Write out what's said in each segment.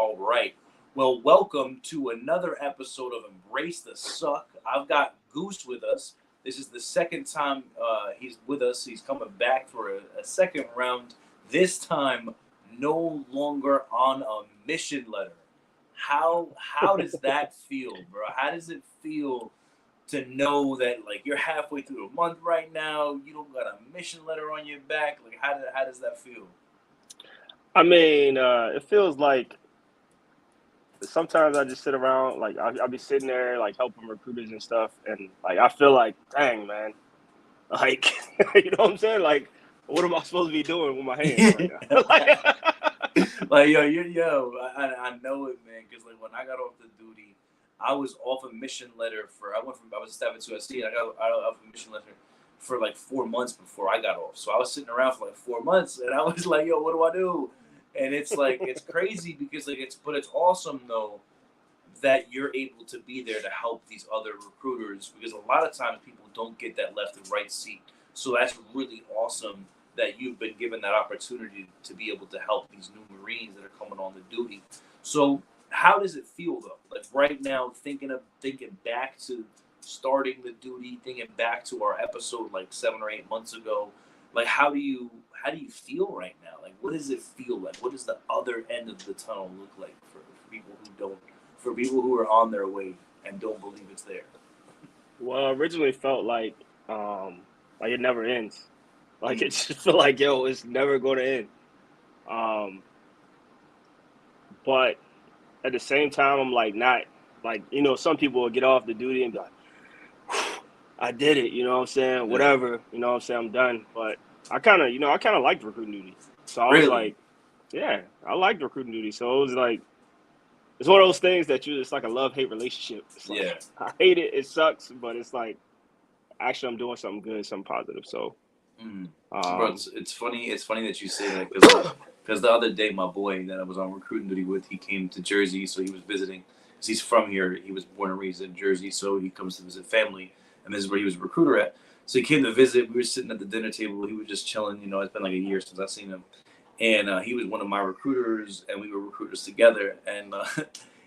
All right. Well, welcome to another episode of Embrace the Suck. I've got Goose with us. This is the second time he's with us. He's coming back for a second round. This time, no longer on a mission letter. How does that feel, bro? How does it feel to know that like you're halfway through the month right now? You don't got a mission letter on your back. Like how does that feel? I mean, it feels like sometimes I just sit around, like I'll be sitting there, like helping recruiters and stuff, and like I feel like, dang man, like you know what I'm saying? Like, what am I supposed to be doing with my hands right now? Like I know it, man. Because like when I got off the duty, I was off a mission letter for. I was a staff at USC, and I got off a mission letter for like 4 months before I got off. So I was sitting around for like 4 months, and I was like, yo, what do I do? And it's like it's crazy because like it's awesome though that you're able to be there to help these other recruiters because a lot of times people don't get that left and right seat. So that's really awesome that you've been given that opportunity to be able to help these new Marines that are coming on the duty. So how does it feel though? Like right now, thinking back to starting the duty, thinking back to our episode like 7 or 8 months ago, like how do you feel right now? Like what does it feel like? What does the other end of the tunnel look like for people who don't, for people who are on their way and don't believe it's there? Well, originally felt like it never ends. Like it just felt like yo, it's never going to end. Um, but at the same time, I'm like not like some people will get off the duty and be like, I did it. You know what I'm saying? Yeah. Whatever. You know what I'm saying? I'm done. But I kind of liked recruiting duty. So I was Really? like, yeah, I liked recruiting duty. So it was like, it's one of those things that it's like a love-hate relationship. It's like, Yeah. I hate it. It sucks, but it's like, actually I'm doing something good, something positive. So, Bro, it's funny. It's funny that you say that because the other day my boy that I was on recruiting duty with, he came to Jersey, so he was visiting. 'Cause he's from here. He was born and raised in Jersey, so he comes to visit family, and this is where he was a recruiter at. So he came to visit. We were sitting at the dinner table. He was just chilling. It's been like a year since I've seen him, and he was one of my recruiters, and we were recruiters together. And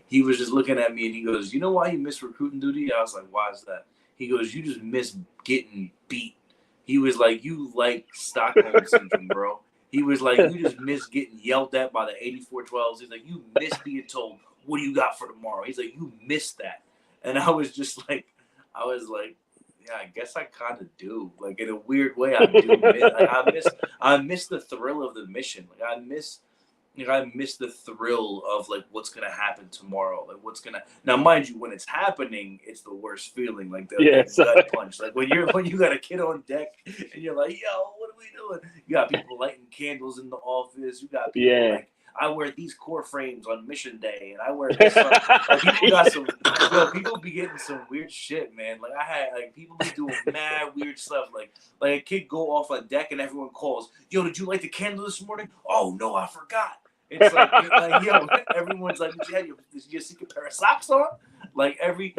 he was just looking at me, and he goes, "You know why you miss recruiting duty?" I was like, "Why is that?" He goes, "You just miss getting beat." He was like, "You like Stockholm syndrome, bro." He was like, "You just miss getting yelled at by the 8412s." He's like, "You miss being told, what do you got for tomorrow?" He's like, "You miss that." And I was just like, yeah, I guess I kind of do. Like in a weird way, I do. I miss the thrill of the mission. I miss the thrill of like what's gonna happen tomorrow. Like what's gonna now, mind you, when it's happening, it's the worst feeling. Like the gut punch. Like when you got a kid on deck and you're like, "Yo, what are we doing?" You got people lighting candles in the office. You got people like, I wear these core frames on mission day, and I wear this. Like people got some, people be getting some weird shit, man. Like I had like people be doing mad weird stuff. Like a kid go off a deck and everyone calls, "Yo, did you light the candle this morning?" "Oh no, I forgot." It's like yo, everyone's like, "Did you stick a pair of socks on?" Like every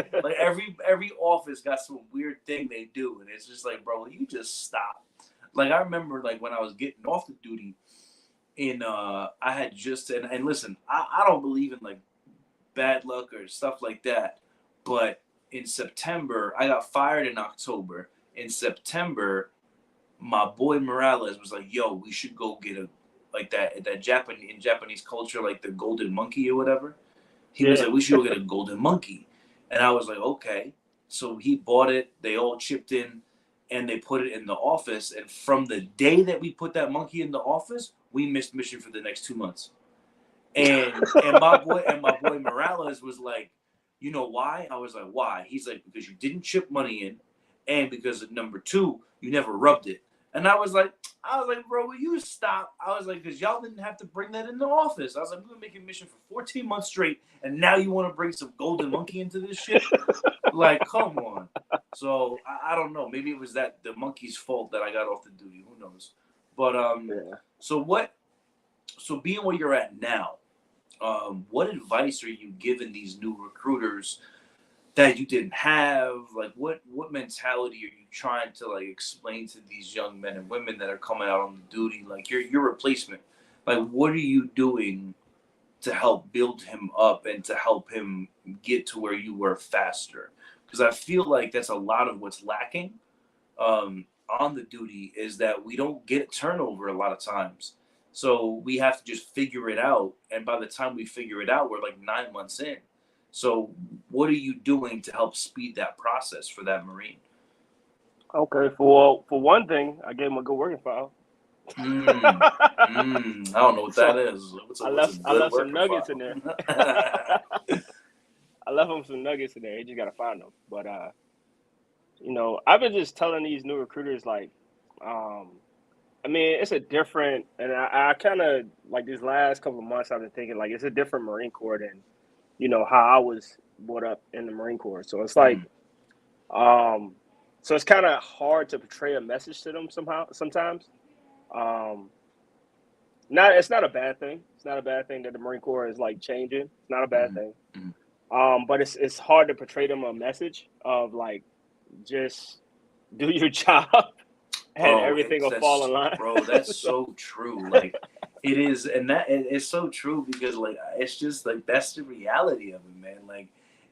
office got some weird thing they do, and it's just like, bro, you just stop. Like I remember, like when I was getting off the duty, I had just and listen, I don't believe in like bad luck or stuff like that, but in September I got fired in October. In September, my boy Morales was like, "Yo, we should go get a like that Japanese culture, like the golden monkey or whatever." He was like, "We should go get a golden monkey," and I was like, "Okay." So he bought it. They all chipped in, and they put it in the office. And from the day that we put that monkey in the office, we missed mission for the next 2 months. And my boy Morales was like, "You know why?" I was like, "Why?" He's like, "Because you didn't chip money in, and because number two, you never rubbed it." And I was like, "Bro, will you stop?" I was like, "Because y'all didn't have to bring that in the office." I was like, "We've been making mission for 14 months straight, and now you want to bring some golden monkey into this shit? Like, come on." So I don't know. Maybe it was the monkey's fault that I got off the duty. Who knows? But so what? So being where you're at now, what advice are you giving these new recruiters that you didn't have? Like what mentality are you trying to like explain to these young men and women that are coming out on the duty, like your replacement? Like what are you doing to help build him up and to help him get to where you were faster. Because I feel like that's a lot of what's lacking on the duty is that we don't get turnover a lot of times. So we have to just figure it out. And by the time we figure it out, we're like 9 months in. So what are you doing to help speed that process for that Marine? Okay, for one thing, I gave him a good working file. Mm, I don't know what that So is. I What's a left I good left some working nuggets in file? there. I left him some nuggets in there. He just gotta find them. But I've been just telling these new recruiters like, um, I mean, it's a different, and I kind of like these last couple of months I've been thinking like it's a different Marine Corps than how I was brought up in the Marine Corps. So it's like, Mm, um, so it's kind of hard to portray a message to them somehow sometimes. Um, it's not a bad thing. It's not a bad thing that the Marine Corps is like changing. It's not a bad mm, thing. mm. But it's hard to portray them a message of like just do your job and Bro, everything will fall in line. that's So so true. Like it is, and it's so true because like it's just like that's the reality of it, man. Like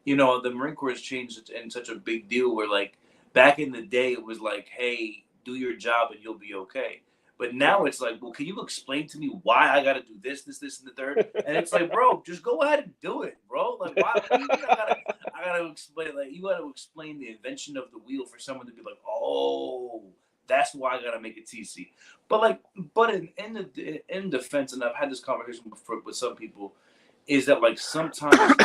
the Marine Corps has changed in such a big deal where like back in the day it was like, hey, do your job and you'll be okay. But now right. it's like, well, can you explain to me why I got to do this, and the third? And it's like, bro, just go ahead and do it, bro. Like, why? What do you mean I gotta explain? Like, you gotta explain the invention of the wheel for someone to be like, oh, that's why I gotta make a TC. But like, but in defense, and I've had this conversation before with some people, is that like sometimes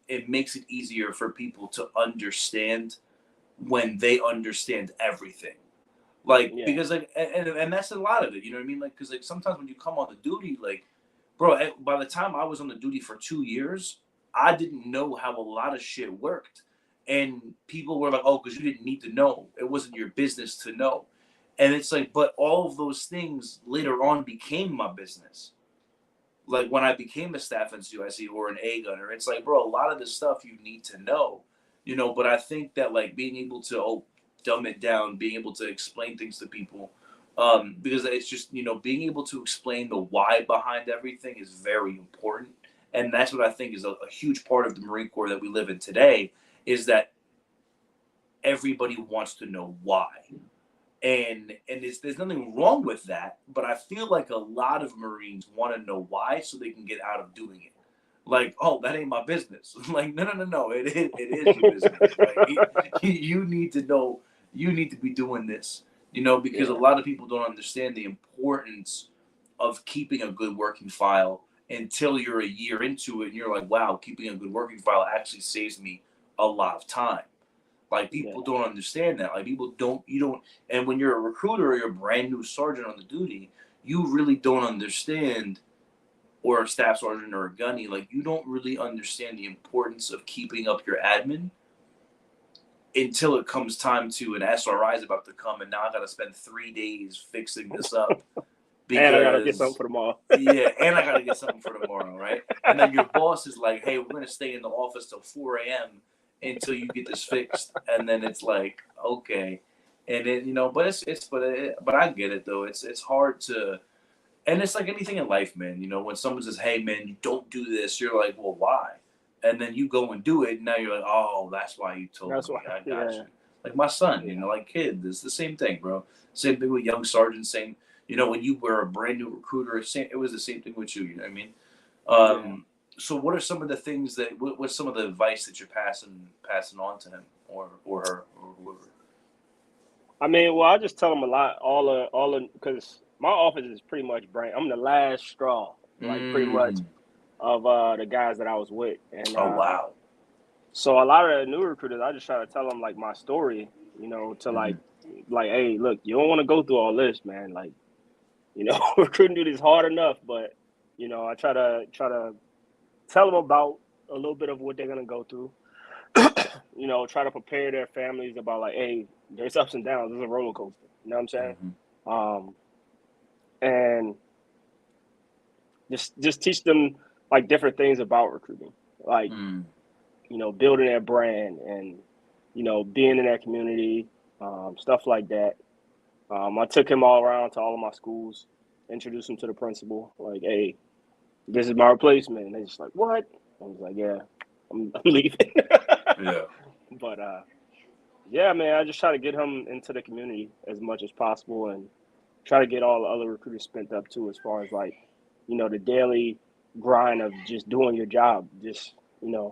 it makes it easier for people to understand when they understand everything. Like Yeah. because like and that's a lot of it. You know what I mean? Like because like sometimes when you come on the duty, like bro, by the time I was on the duty for 2 years, I didn't know how a lot of shit worked. And people were like, oh, because you didn't need to know. It wasn't your business to know. And it's like, but all of those things later on became my business. Like when I became a staff NCOIC or an A gunner, it's like, bro, a lot of this stuff you need to know, but I think that like being able to dumb it down, being able to explain things to people, because it's just, being able to explain the why behind everything is very important. And that's what I think is a huge part of the Marine Corps that we live in today is that everybody wants to know why. And there's nothing wrong with that, but I feel like a lot of Marines want to know why so they can get out of doing it. Like, oh, that ain't my business. Like, no, it is your business. Like, you need to know, you need to be doing this. Because a Yeah. lot of people don't understand the importance of keeping a good working file until you're a year into it, and you're like, wow, keeping a good working file actually saves me a lot of time. Like people Yeah. don't understand that. Like people don't you don't and when you're a recruiter or you're a brand new sergeant on the duty, you really don't understand or a staff sergeant or a gunny, like you don't really understand the importance of keeping up your admin until it comes time to an SRI is about to come and now I gotta spend 3 days fixing this up And I gotta get something because for tomorrow. yeah, and I gotta get something for tomorrow, right? And then your boss is like, "Hey, we're gonna stay in the office till 4 a.m. until you get this fixed." And then it's like, okay, and then but but I get it though. It's hard to, and it's like anything in life, man. When someone says, "Hey, man, you don't do this," you're like, "Well, why?" And then you go and do it, and now you're like, "Oh, that's why you told That's me. why. I got Yeah. you." Like my son, Yeah. like kids, it's the same thing, bro. Same thing with young sergeants. Same, when you were a brand new recruiter, it was the same thing with you. You know what I mean? Yeah. So, what are some of the things what's some of the advice that you're passing on to him or her or whoever? I mean, well, I just tell them a lot, because my office is pretty much brand. I'm the last straw, like pretty much Mm. of the guys that I was with, and Oh wow. so a lot of the new recruiters, I just try to tell them like my story, to Mm-hmm. like, hey, look, you don't want to go through all this, man. Like, recruiting duty is hard enough, but I try to tell them about a little bit of what they're gonna go through. Try to prepare their families about like, hey, there's ups and downs. It's a roller coaster. You know what I'm saying? Mm-hmm. Um, and just teach them like different things about recruiting, like Mm. building their brand and being in that community, stuff like that. I took him all around to all of my schools, introduced him to the principal. Like, hey, this is my replacement. And they're just like, what? I was like, yeah, I'm leaving. Yeah. But yeah, man, I just try to get him into the community as much as possible and try to get all the other recruiters spent up too, as far as like, the daily grind of just doing your job. Just, I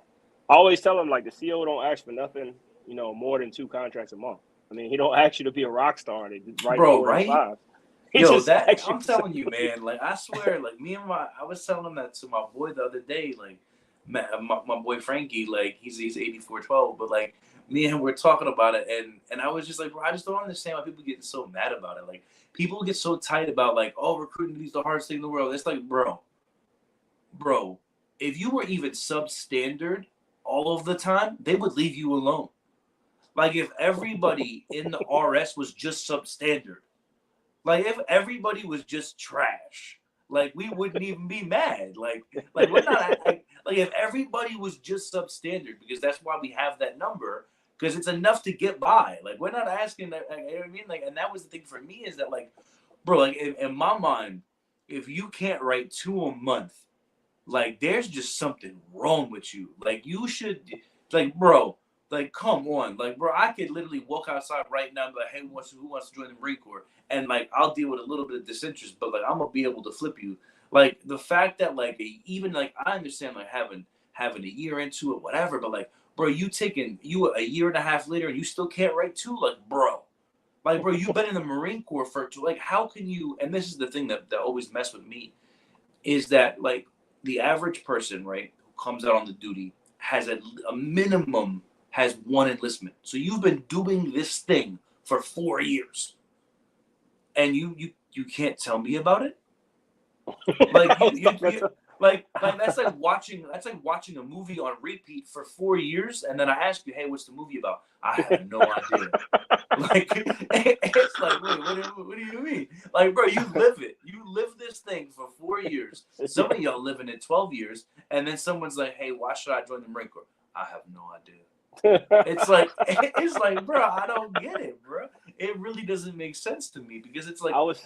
always tell them like the CEO don't ask for nothing, more than 2 contracts a month. I mean, he don't ask you to be a rock star and write Bro, 4 and right? 5. He Yo, just that asks you I'm for telling you, something. man. Like I swear, like I was telling him that to my boy the other day. Like, my boy Frankie, like he's 8412, but like me and him were talking about it, and I was just like, bro, I just don't understand why people get so mad about it. Like, people get so tight about like, oh, recruiting is the hardest thing in the world. It's like, bro, if you were even substandard all of the time, they would leave you alone. Like if everybody in the RS was just substandard, like if everybody was just trash, like we wouldn't even be mad. Like we're not like if everybody was just substandard, because that's why we have that number, because it's enough to get by. Like we're not asking that. You know what I mean? Like, and that was the thing for me is that like, bro, like in my mind, if you can't write 2 a month, like there's just something wrong with you. Like you should, like bro, like come on, like bro, I could literally walk outside right now and be like, hey, who wants to join the Marine Corps? And like I'll deal with a little bit of disinterest, but like I'm gonna be able to flip you. Like the fact that like even like I understand like having a year into it, whatever, but like bro, you taking you a year and a half later and you still can't write 2, like bro. Like bro, you've been in the Marine Corps for 2. Like how can you? And this is the thing that always mess with me is that like the average person, right, who comes out on the duty has a minimum has 1 enlistment. So you've been doing this thing for 4 years, and you can't tell me about it. Like that's like watching a movie on repeat for 4 years, and then I ask you, hey, what's the movie about? I have no idea. Like it's like, wait, what do you mean? Like, bro, you live it. You live this thing for 4 years. Some of y'all living it 12 years, and then someone's like, hey, why should I join the Marine Corps? I have no idea. It's like, bro, I don't get it, bro. It really doesn't make sense to me because it's like, I was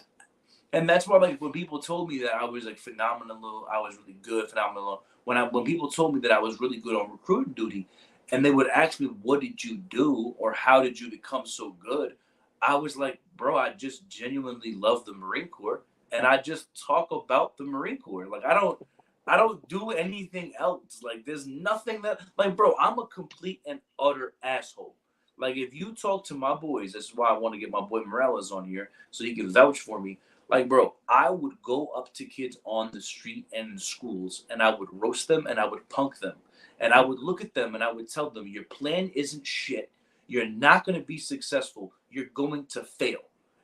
and that's why like when people told me that I was like phenomenal, I was really good, phenomenal. When people told me that I was really good on recruiting duty, and they would ask me, "What did you do?" or "How did you become so good?" I was like, "Bro, I just genuinely love the Marine Corps, and I just talk about the Marine Corps. Like I don't do anything else. Like there's nothing that like, bro, I'm a complete and utter asshole. Like if you talk to my boys, this is why I want to get my boy Morales on here so he can vouch for me. Like, bro, I would go up to kids on the street and in schools, and I would roast them and I would punk them. And I would look at them and I would tell them, your plan isn't shit. You're not going to be successful. You're going to fail.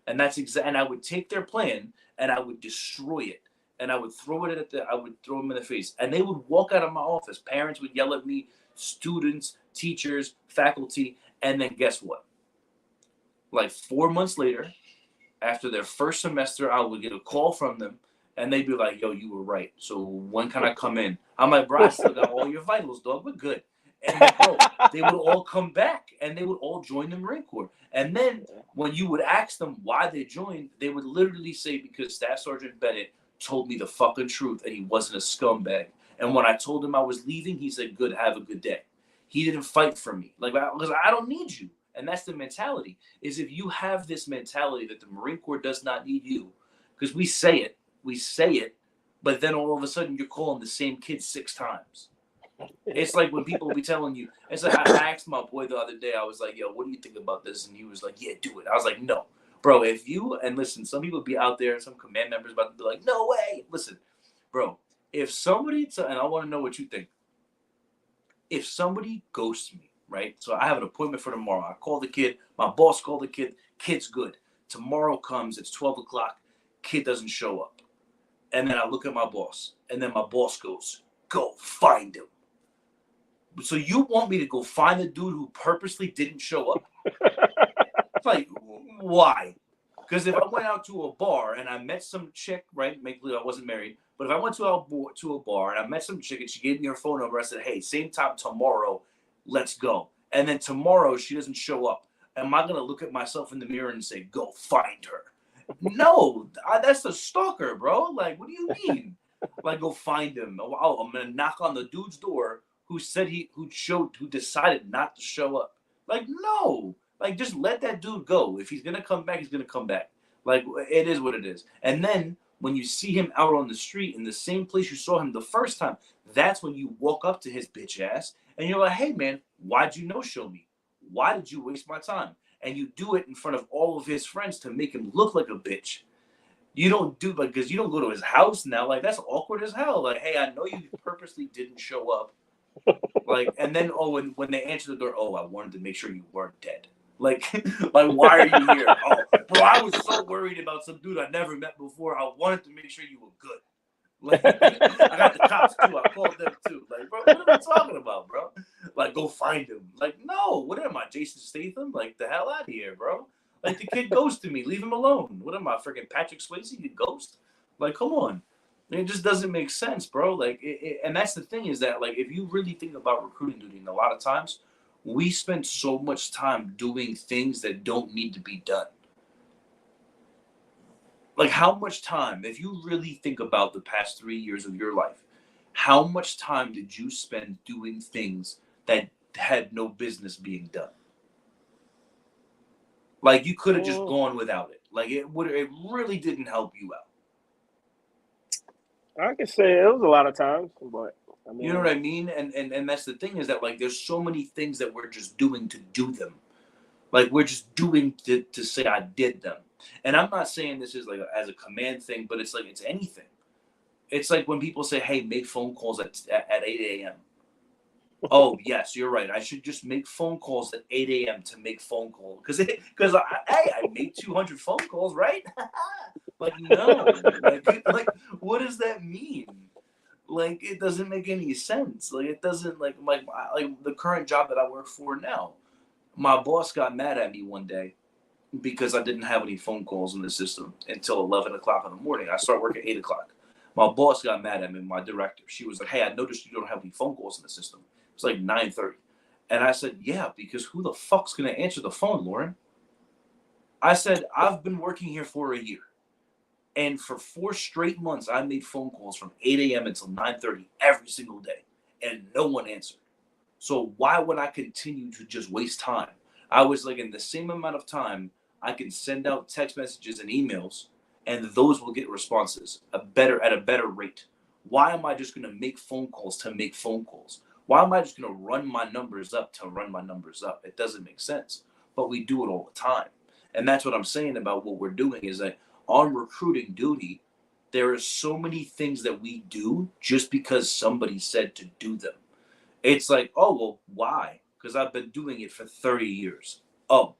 And and I would take their plan and I would destroy it. And I would I would throw them in the face. And they would walk out of my office. Parents would yell at me, students, teachers, faculty. And then guess what? Like 4 months later, after their first semester, I would get a call from them and they'd be like, yo, you were right. So when can I come in? I'm like, bro, I still got all your vitals, dog. We're good. And then, bro, they would all come back and they would all join the Marine Corps. And then when you would ask them why they joined, they would literally say, because Staff Sergeant Bennett told me the fucking truth and he wasn't a scumbag. And when I told him I was leaving, he said, good, have a good day. He didn't fight for me. Like, because I don't need you. And that's the mentality, is if you have this mentality that the Marine Corps does not need you, because we say it, but then all of a sudden you're calling the same kid 6 times. It's like when people be telling you, it's like I asked my boy the other day, I was like, yo, what do you think about this? And he was like, yeah, do it. I was like, no. Bro, if you, and listen, some people be out there, some command members about to be like, no way. Listen, bro, if somebody, and I want to know what you think, if somebody ghosts me, right? So I have an appointment for tomorrow. I call the kid. My boss called the kid. Kid's good. Tomorrow comes. It's 12 o'clock. Kid doesn't show up. And then I look at my boss. And then my boss goes, go find him. So you want me to go find the dude who purposely didn't show up? It's like, why? Because if I went out to a bar and I met some chick, right? Make clear I wasn't married. But if I went to a bar and I met some chick and she gave me her phone number, I said, hey, same time tomorrow, let's go. And then tomorrow she doesn't show up. Am I going to look at myself in the mirror and say, go find her? No, that's a stalker, bro. Like, what do you mean? Like, go find him. Oh, I'm gonna knock on the dude's door who decided not to show up. Like, no. Like, just let that dude go. If he's gonna come back, he's gonna come back. Like, it is what it is. And then when you see him out on the street in the same place you saw him the first time, that's when you walk up to his bitch ass and you're like, hey man, why'd you no show me? Why did you waste my time? And you do it in front of all of his friends to make him look like a bitch. You don't do, because you don't go to his house now. Like, that's awkward as hell. Like, hey, I know you purposely didn't show up. Like, and then when they answer the door, oh, I wanted to make sure you weren't dead. Like, like, why are you here? Oh, bro, I was so worried about some dude I never met before. I wanted to make sure you were good. Like, I got the cops too. I called them too. Like, bro, what am I talking about, bro? Like, go find him. Like, no, what am I, Jason Statham? Like, the hell out of here, bro. Like, the kid ghosted me. Leave him alone. What am I, freaking Patrick Swayze? You ghost? Like, come on. It just doesn't make sense, bro. Like, and that's the thing is that, like, if you really think about recruiting duty, and a lot of times we spend so much time doing things that don't need to be done. Like, how much time, if you really think about the past 3 years of your life, how much time did you spend doing things that had no business being done? Like, you could have just gone without it. Like, it really didn't help you out. I can say it was a lot of times, but I mean, you know what I mean? And that's the thing is that, like, there's so many things that we're just doing to do them. Like, we're just doing to say I did them. And I'm not saying this is like as a command thing, but it's like it's anything. It's like when people say, hey, make phone calls at 8 a.m. Oh, yes, you're right. I should just make phone calls at 8 a.m. to make phone calls. Hey, I made 200 phone calls, right? Like, no. Like, what does that mean? Like, it doesn't make any sense. Like, it doesn't, like the current job that I work for now. My boss got mad at me one day because I didn't have any phone calls in the system until 11 o'clock in the morning. I start work at 8 o'clock. My boss got mad at me, my director. She was like, hey, I noticed you don't have any phone calls in the system. It's like 9:30. And I said, yeah, because who the fuck's going to answer the phone, Lauren? I said, I've been working here for a year. And for 4 straight months, I made phone calls from 8 a.m. until 9:30 every single day. And no one answered. So why would I continue to just waste time? I was like, in the same amount of time, I can send out text messages and emails, and those will get responses at a better rate. Why am I just going to make phone calls to make phone calls? Why am I just going to run my numbers up to run my numbers up? It doesn't make sense. But we do it all the time. And that's what I'm saying about what we're doing is that on recruiting duty, there are so many things that we do just because somebody said to do them. It's like, oh, well, why? Because I've been doing it for 30 years. Oh,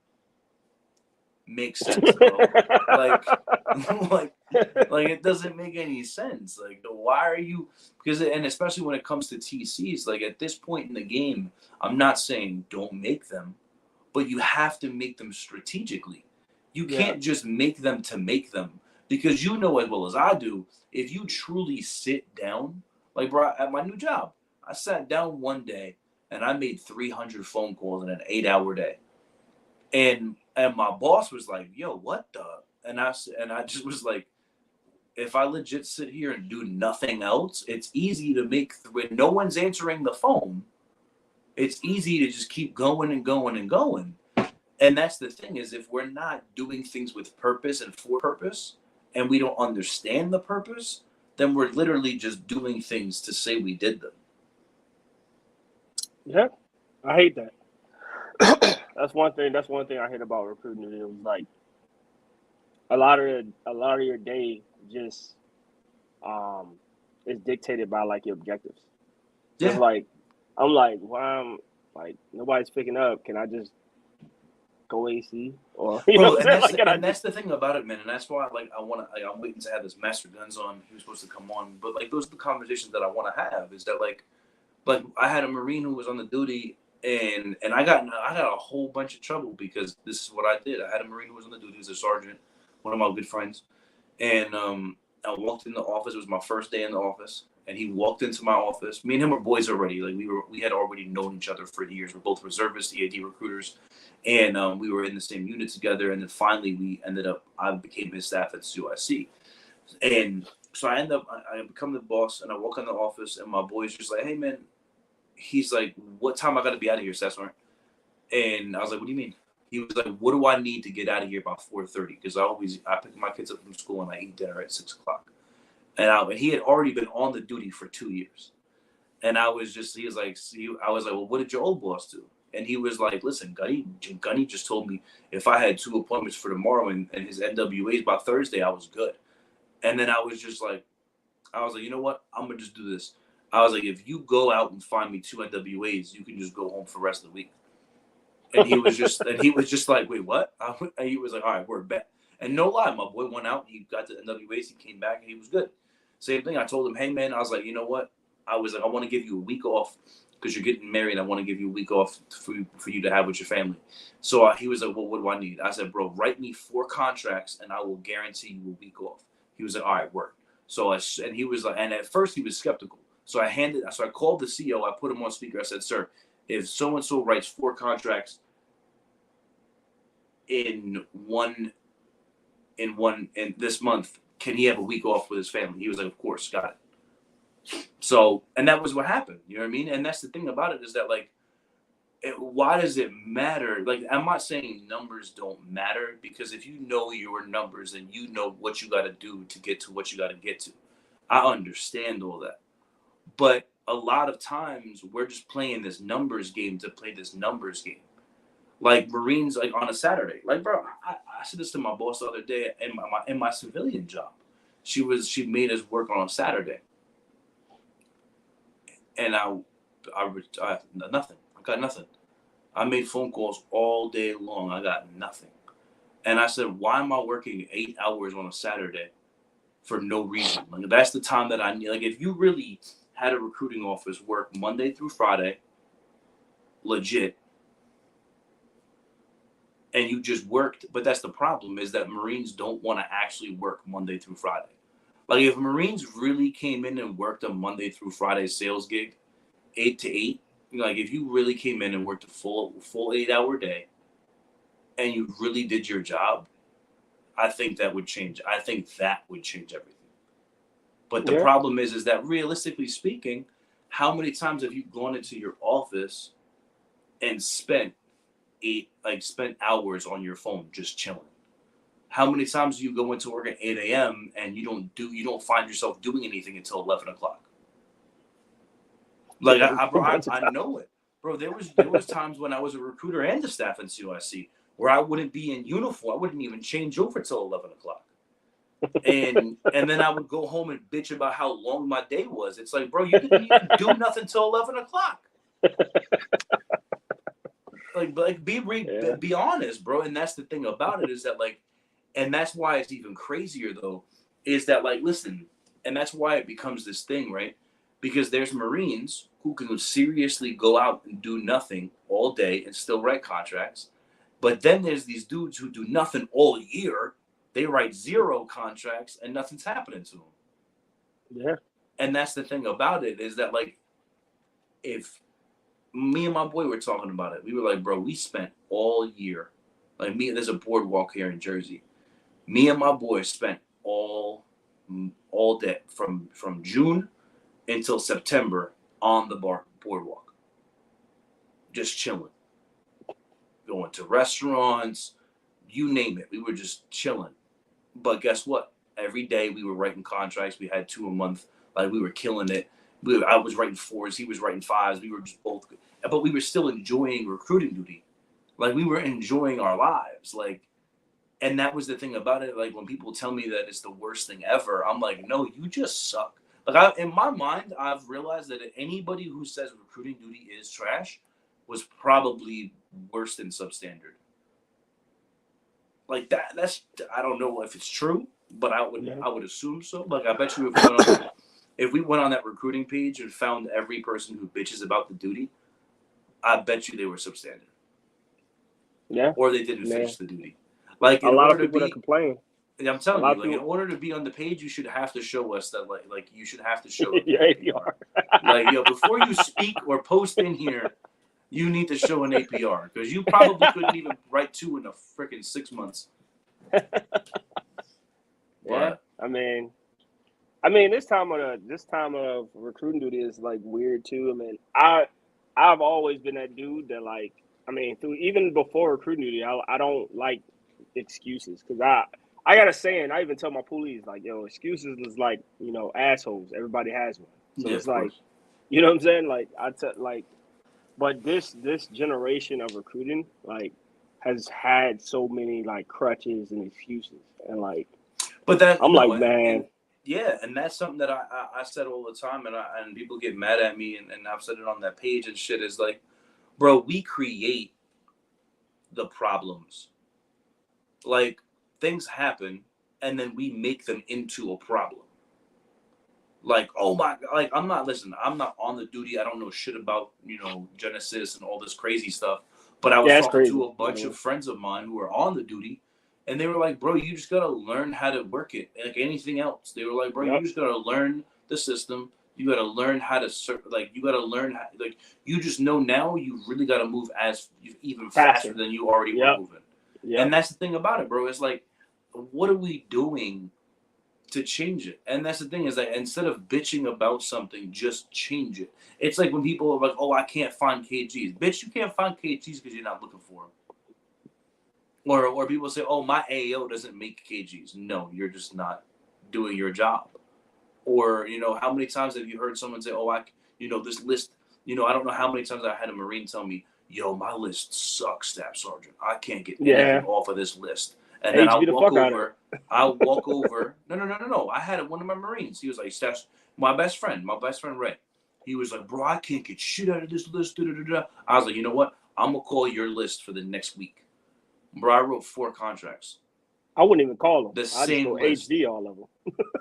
makes sense, bro. like, like it doesn't make any sense. Like, why are you? Because, and especially when it comes to TCs, like at this point in the game, I'm not saying don't make them, but you have to make them strategically. You can't just make them to make them, because you know as well as I do, if you truly sit down, like, bro, at my new job, I sat down one day and I made 300 phone calls in an 8-hour day. And my boss was like, yo, what the? And I just was like, if I legit sit here and do nothing else, it's easy to make, when no one's answering the phone, it's easy to just keep going and going and going. And that's the thing is, if we're not doing things with purpose and for purpose, and we don't understand the purpose, then we're literally just doing things to say we did them. Yeah, I hate that. That's one thing I hate about recruiting. It was like a lot of your day just is dictated by like your objectives. Yeah. Just like I'm like, why am like nobody's picking up? Can I just go AC or Bro, and that's the thing about it, man. And that's why I'm waiting to have this Master Guns on. He was supposed to come on, but like those are the conversations that I want to have. Is that like I had a Marine who was on the duty. And I got a whole bunch of trouble because this is what I did. I had a Marine who was on the duty. He was a sergeant, one of my good friends. And I walked in the office. It was my first day in the office. And he walked into my office. Me and him were boys already. Like we had already known each other for years. We're both reservists, EAD recruiters. And we were in the same unit together. And then finally I became his staff at COIC. And So I end up, I become the boss, and I walk in the office, and my boy's just like, hey man, he's like, what time I got to be out of here, Sessor? And I was like, what do you mean? He was like, what do I need to get out of here by 4:30? Because I pick my kids up from school and I eat dinner at 6 o'clock. And he had already been on the duty for 2 years. And I was just, he was like, I was like, well, what did your old boss do? And he was like, listen, Gunny just told me if I had 2 appointments for tomorrow and his NWAs by Thursday, I was good. And then I was just like, you know what? I'm going to just do this. I was like, if you go out and find me 2 NWAs, you can just go home for the rest of the week. And he was just like, wait, what? And he was like, all right, we're back. And no lie, my boy went out, he got the NWAs, he came back, and he was good. Same thing. I told him, hey man, I was like, you know what? I was like, I want to give you a week off because you're getting married. I want to give you a week off for you to have with your family. So he was like, well, what do I need? I said, bro, write me 4 contracts and I will guarantee you a week off. He was like, all right, work. And he was like, and at first he was skeptical. So I called the CEO. I put him on speaker. I said, sir, if so and so writes 4 contracts in this month, can he have a week off with his family? He was like, of course, got it. So, and that was what happened. You know what I mean? And that's the thing about it is that, like, why does it matter? Like, I'm not saying numbers don't matter, because if you know your numbers and you know what you got to do to get to what you got to get to, I understand all that. But a lot of times we're just playing this numbers game to play this numbers game. Like Marines, like on a Saturday, like, bro, I said this to my boss the other day in my civilian job. She made us work on a Saturday. And I nothing. I got nothing. I made phone calls all day long. I got nothing. And I said, why am I working 8 hours on a Saturday for no reason? Like, that's the time that I need. Like, if you really had a recruiting office work Monday through Friday, legit, and you just worked, but that's the problem, is that Marines don't want to actually work Monday through Friday. Like, if Marines really came in and worked a Monday through Friday sales gig, 8 to 8, like, if you really came in and worked a full 8-hour day and you really did your job, I think that would change. I think that would change everything. But the problem is that, realistically speaking, how many times have you gone into your office and spent hours on your phone just chilling? How many times do you go into work at 8 a.m. and you don't find yourself doing anything until 11 o'clock? Like, I know it, bro. There was times when I was a recruiter and a staff in COSC where I wouldn't be in uniform. I wouldn't even change over till 11 o'clock. And then I would go home and bitch about how long my day was. It's like, bro, you didn't even do nothing till 11 o'clock. Be honest, bro. And that's the thing about it, is that, like, and that's why it's even crazier though, is that, like, listen, and that's why it becomes this thing, right? Because there's Marines who can seriously go out and do nothing all day and still write contracts. But then there's these dudes who do nothing all year. They write 0 contracts and nothing's happening to them. Yeah. And that's the thing about it, is that, like, if me and my boy were talking about it, we were like, bro, we spent all year, like, there's a boardwalk here in Jersey. Me and my boy spent all day from June until September on the boardwalk, just chilling, going to restaurants, you name it. We were just chilling. But guess what? Every day we were writing contracts. We had 2 a month. Like, we were killing it. I was writing 4s. He was writing 5s. We were just both good. But we were still enjoying recruiting duty. Like, we were enjoying our lives. Like, and that was the thing about it. Like, when people tell me that it's the worst thing ever, I'm like, no, you just suck. Like, in my mind, I've realized that anybody who says recruiting duty is trash was probably worse than substandard. Like, that's, I don't know if it's true, but I would assume so. Like, I bet you if we went on that recruiting page and found every person who bitches about the duty, I bet you they were substandard. Yeah. Or they didn't finish the duty. Like, a lot of people that complain. I'm telling you, like, in order to be on the page, you should have to show us that, like you should have to show your APR. Like, yo, before you speak or post in here, you need to show an APR, because you probably couldn't even write 2 in a freaking 6 months. Yeah, I mean, I mean, this time of recruiting duty is like weird too. I mean, I've always been that dude that like. I mean, through even before recruiting duty, I don't like excuses because I got a saying. I even tell my police like, yo, excuses is like assholes. Everybody has one. So Yeah, it's of like, course. you know what I'm saying? Like like, but this generation of recruiting like has had so many like crutches and excuses and like But that I'm like, and man, yeah, and that's something that I said all the time, and people get mad at me, and I've said it on that page and shit. Is like, bro, we create the problems. Like things happen, and then we make them into a problem. Like, oh my, like I'm not I'm not on the duty. I don't know shit about Genesis and all this crazy stuff. But I was yeah, it's talking to crazy. a By the bunch way, of friends of mine who are on the duty, and they were like, bro, you just gotta learn how to work it, like anything else. They were like, bro, you yep, just gotta learn the system. You gotta learn how to like you gotta learn how, like you just know now you really gotta move as even faster faster. than you already were Yep, moving. And yep. that's the thing about it, bro. It's like, what are we doing to change it? And that's the thing is that instead of bitching about something, just change it. It's like when people are like, "Oh, I can't find KGs." Bitch, you can't find KGs because you're not looking for them. Or people say, "Oh, my AO doesn't make KGs." No, you're just not doing your job. Or how many times have you heard someone say, "Oh, this list." I don't know how many times I had a Marine tell me, "Yo, my list sucks, Staff Sergeant. I can't get anything Yeah, off of this list." And then HB the fuck out of it. I'll walk over. No, no, no, no, no. I had one of my Marines. He was like, Staff, my best friend, Ray. He was like, bro, I can't get shit out of this list. Da, da, da, da. I was like, you know what? I'm gonna call your list for the next week. Bro, I wrote 4 contracts. I wouldn't even call them. The I just same go list. HD all of them.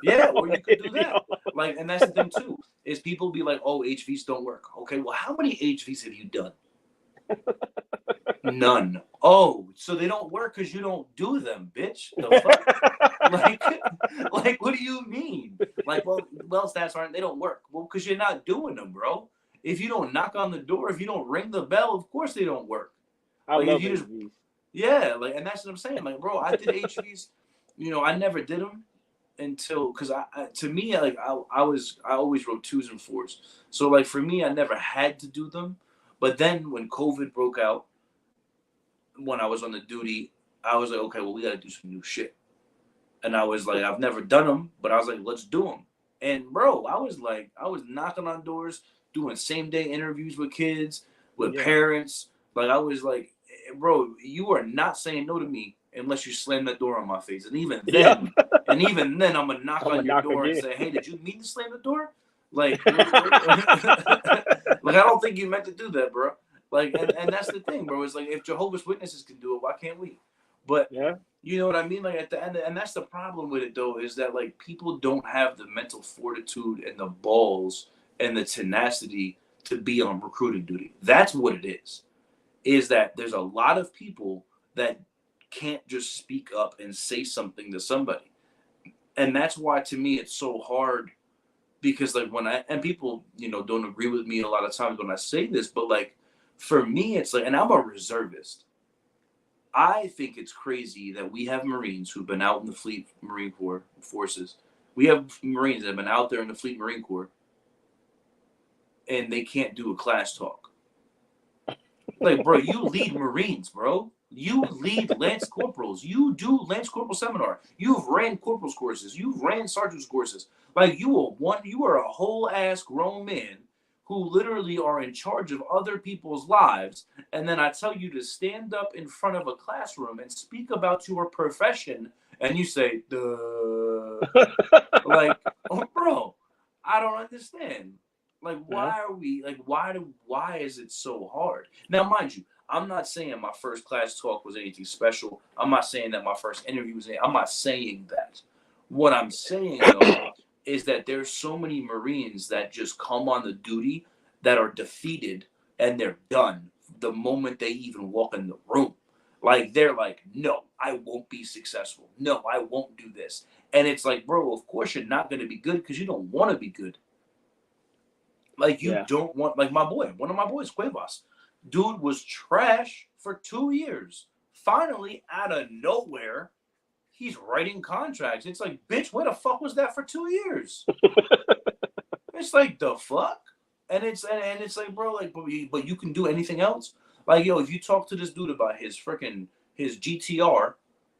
Yeah, or you could do HD that. all of Like, and that's the thing too, is people be like, oh, HVs don't work. Okay, well, how many HVs have you done? None. Oh, so they don't work because you don't do them, bitch. The fuck? Like, like, what do you mean? Like, well, stats aren't. They don't work. Well, because you're not doing them, bro. If you don't knock on the door, if you don't ring the bell, of course they don't work. I Like, if love you just, HBs. yeah, like, and that's what I'm saying. Like, bro, I did HVs. I never did them until because to me, like, I always wrote 2s and 4s. So like for me, I never had to do them. But then when COVID broke out, when I was on the duty, I was like, okay, well, we got to do some new shit. And I was like, I've never done them, but I was like, let's do them. And bro, I was knocking on doors, doing same day interviews with kids, with Yeah, parents. Like I was like, bro, you are not saying no to me unless you slam that door on my face. yep. And even then, I'm gonna knock I'm gonna on your knock door and again. say, hey, did you mean to slam the door? Like, like I don't think you meant to do that, bro. Like, and that's the thing, bro. It's like if Jehovah's Witnesses can do it, why can't we? But Yeah, you know what I mean? Like at the end, and that's the problem with it though, is that like people don't have the mental fortitude and the balls and the tenacity to be on recruiting duty. That's what it is. Is that there's a lot of people that can't just speak up and say something to somebody. And that's why to me it's so hard because like when I and people, don't agree with me a lot of times when I say this, but like for me it's like and I'm a reservist. I think it's crazy that we have Marines who've been out in the Fleet Marine Corps forces. We have Marines that have been out there in the Fleet Marine Corps and they can't do a class talk. Like, bro, you lead Marines, bro. You lead Lance Corporals. You do Lance Corporal seminar. You've ran corporals courses. You've ran sergeants courses. Like you are a whole ass grown man who literally are in charge of other people's lives. And then I tell you to stand up in front of a classroom and speak about your profession, and you say, duh. Like, oh, bro, I don't understand. Like, yeah, why are we like? Why is it so hard? Now, mind you, I'm not saying my first class talk was anything special. I'm not saying that my first interview was. I'm not saying that. What I'm saying though is that there's so many Marines that just come on the duty that are defeated and they're done the moment they even walk in the room. Like they're like, no, I won't be successful. No, I won't do this. And it's like, bro, of course you're not going to be good because you don't want to be good. Like you yeah. don't want like my boy, one of my boys, Cuevas. Dude was trash for 2 years. Finally, out of nowhere, he's writing contracts. It's like, bitch, where the fuck was that for 2 years? It's like, the fuck? And it's like, bro, like, but you can do anything else? Like, yo, if you talk to this dude about his GTR,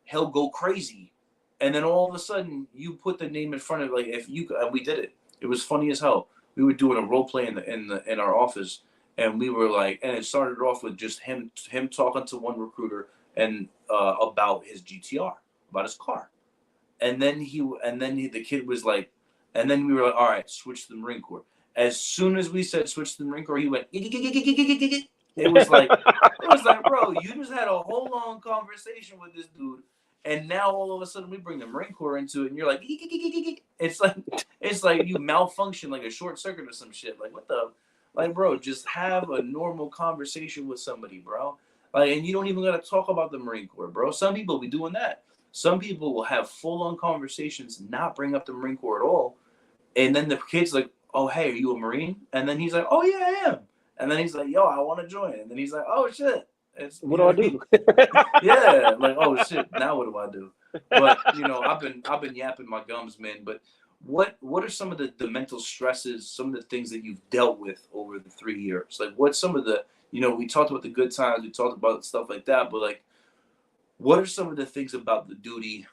he'll go crazy. And then all of a sudden, you put the name in front of, like, if you we did it. It was funny as hell. We were doing a role play in our office, and we were like, and it started off with just him talking to one recruiter and about his GTR, about his car. The kid was like, and then we were like, all right, switch to the Marine Corps. As soon as we said switch to the Marine Corps, he went. It was like, bro, you just had a whole long conversation with this dude, and now all of a sudden we bring the Marine Corps into it, and you're like, it's like you malfunction like a short circuit or some shit. Like, what the, like, bro, just have a normal conversation with somebody, bro. Like, and you don't even gotta talk about the Marine Corps, bro. Some people be doing that. Some people will have full-on conversations, not bring up the Marine Corps at all, and then the kid's like, "Oh, hey, are you a Marine?" And then he's like, "Oh yeah, I am." And then he's like, "Yo, I want to join." And then he's like, "Oh shit, what do I do?" Yeah, like, oh shit, now what do I do? But I've been yapping my gums, man. But what are some of the mental stresses, some of the things that you've dealt with over the 3 years? Like, what's some of the, we talked about the good times, we talked about stuff like that, but like, what are some of the things about the duty,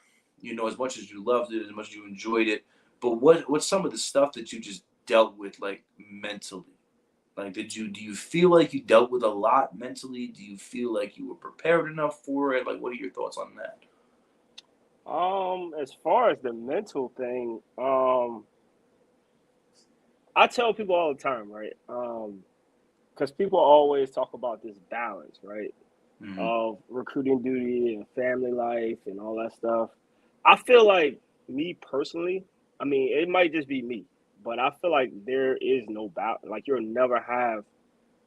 as much as you loved it, as much as you enjoyed it, but what's some of the stuff that you just dealt with, like, mentally? Like, do you feel like you dealt with a lot mentally? Do you feel like you were prepared enough for it? Like, what are your thoughts on that? As far as the mental thing, I tell people all the time, right? Because people always talk about this balance, right? Mm-hmm. Of recruiting duty and family life and all that stuff. I feel like, me personally, I mean, it might just be me, but I feel like there is no balance. Like, you'll never have,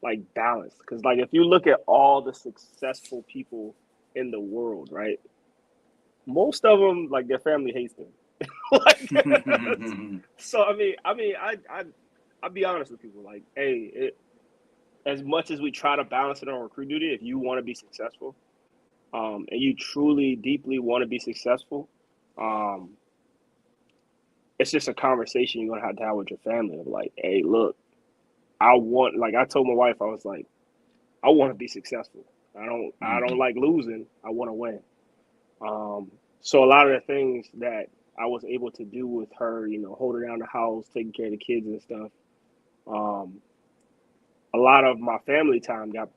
like, balance. Because, like, if you look at all the successful people in the world, right? Most of them, like, their family hates them. Like, so I'll be honest with people. Like, hey, as much as we try to balance it on recruit duty, if you want to be successful, and you truly, deeply want to be successful, it's just a conversation you're gonna have to have with your family of, like, hey, look, like, I told my wife, I was like, I want to be successful. I don't like losing. I want to win. So a lot of the things that I was able to do with her, holding down the house, taking care of the kids and stuff, a lot of my family time got,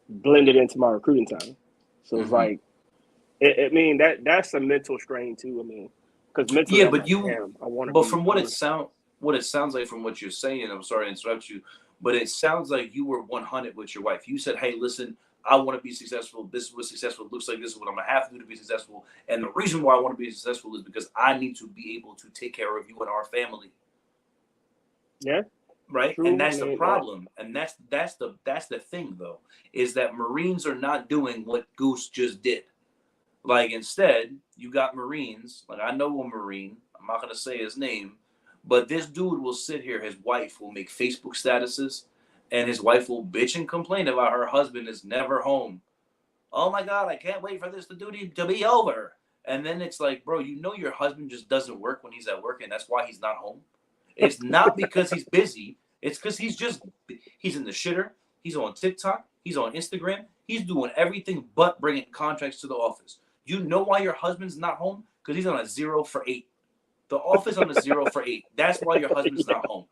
blended into my recruiting time. So it's like, I mean, that's a mental strain too. I mean, because mentally, Yeah, I'm but like, damn, I want to but be. from what it sounds like from what you're saying, I'm sorry to interrupt you, but it sounds like you were 100 with your wife. You said, "Hey, listen, I want to be successful. This is what successful looks like. This is what I'm gonna have to do to be successful. And the reason why I want to be successful is because I need to be able to take care of you and our family." Yeah, Right, true. and I that's the mean, problem, and that's the thing, though, is that Marines are not doing what Goose just did. Like, instead, you got Marines. Like, I know a Marine. I'm not gonna say his name, but this dude will sit here. His wife will make Facebook statuses, and his wife will bitch and complain about her husband is never home. Oh my God, I can't wait for this duty to be over. And then it's like, bro, your husband just doesn't work when he's at work, and that's why he's not home. It's not because he's busy. It's because he's in the shitter. He's on TikTok. He's on Instagram. He's doing everything but bringing contracts to the office. You know why your husband's not home? Because he's on a 0 for 8. The office on a 0 for 8. That's why your husband's yeah. not home.